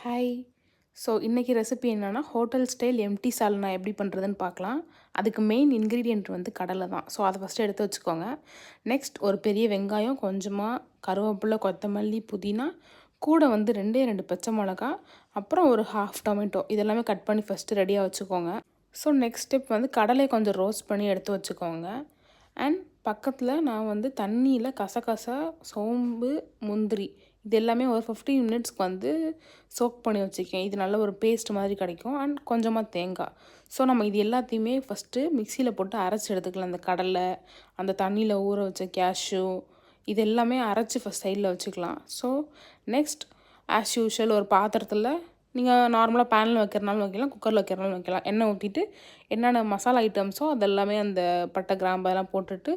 Hi. So இன்றைக்கி recipe என்னென்னா hotel style empty சால்னா எப்படி பண்ணுறதுன்னு பார்க்கலாம். அதுக்கு மெயின் இன்க்ரீடியன்ட் வந்து கடலை தான். ஸோ அதை ஃபஸ்ட்டு எடுத்து வச்சுக்கோங்க. நெக்ஸ்ட் ஒரு பெரிய வெங்காயம், கொஞ்சமாக கருவேப்பிலை, கொத்தமல்லி, புதினா, கூட வந்து 2 பச்சை மிளகா, அப்புறம் ஒரு ஹாஃப் டொமேட்டோ இதெல்லாமே கட் பண்ணி ஃபஸ்ட்டு ரெடியாக வச்சுக்கோங்க. ஸோ நெக்ஸ்ட் ஸ்டெப் வந்து கடலையை கொஞ்சம் ரோஸ்ட் பண்ணி எடுத்து வச்சுக்கோங்க. அண்ட் பக்கத்தில் நான் வந்து தண்ணியில் கசகசா, சோம்பு, முந்திரி இது எல்லாமே ஒரு 15 மினிட்ஸ்க்கு வந்து சோக் பண்ணி வச்சுக்கேன். இது நல்ல ஒரு பேஸ்ட் மாதிரி கிடைக்கும். அண்ட் கொஞ்சமாக தேங்காய். ஸோ நம்ம இது எல்லாத்தையுமே ஃபஸ்ட்டு மிக்சியில் போட்டு அரைச்சி எடுத்துக்கலாம். அந்த கடலை, அந்த தண்ணியில் ஊற வச்ச கேஷ்யூ இது எல்லாமே அரைச்சி ஃபஸ்ட் சைடில் வச்சுக்கலாம். ஸோ நெக்ஸ்ட் ஆஸ் யூஷுவல் ஒரு பாத்திரத்தில் நீங்கள் நார்மலாக பேனில் வைக்கிறனாலும் வைக்கலாம், குக்கரில் வைக்கிறனாலும் வைக்கலாம். எண்ணெய் ஊற்றிட்டு என்னென்ன மசாலா ஐட்டம்ஸோ அதெல்லாமே அந்த பட்டை, கிராம்பு அதெல்லாம் போட்டுட்டு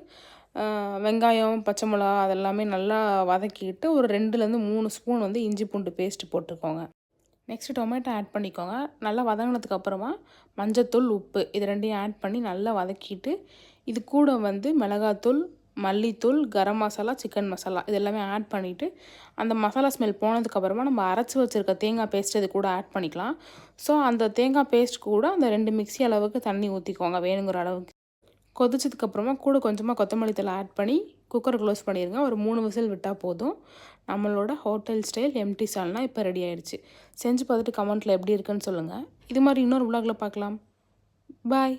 வெங்காயம், பச்சை மிளகா அதெல்லாமே நல்லா வதக்கிட்டு ஒரு 2லேருந்து 3 ஸ்பூன் வந்து இஞ்சி பூண்டு பேஸ்ட்டு போட்டுக்கோங்க. நெக்ஸ்ட்டு டொமேட்டோ ஆட் பண்ணிக்கோங்க. நல்லா வதங்கினதுக்கு அப்புறமா மஞ்சத்தூள், உப்பு இது 2யும் ஆட் பண்ணி நல்லா வதக்கிட்டு இது கூட வந்து மிளகாத்தூள், மல்லித்தூள், கரம் மசாலா, சிக்கன் மசாலா இது எல்லாமே ஆட் பண்ணிவிட்டு அந்த மசாலா ஸ்மெல் போனதுக்கப்புறமா நம்ம அரைச்சி வச்சுருக்க தேங்காய் பேஸ்ட்டு இது கூட ஆட் பண்ணிக்கலாம். ஸோ அந்த தேங்காய் பேஸ்ட் கூட அந்த 2 மிக்ஸி அளவுக்கு தண்ணி ஊற்றிக்கோங்க வேணுங்கிற அளவுக்கு. கொதிச்சதுக்கப்புறமா கூட கொஞ்சமாக கொத்தமல்லி தழை ஆட் பண்ணி குக்கரை க்ளோஸ் பண்ணிடுங்க. ஒரு 3 விசில் விட்டால் போதும். நம்மளோட ஹோட்டல் ஸ்டைல் எம்டி சால்னா இப்போ ரெடி ஆயிடுச்சு. செஞ்சு பார்த்துட்டு கமெண்ட்டில் எப்படி இருக்குன்னு சொல்லுங்கள். இது மாதிரி இன்னொரு விலாகில் பார்க்கலாம். பாய்.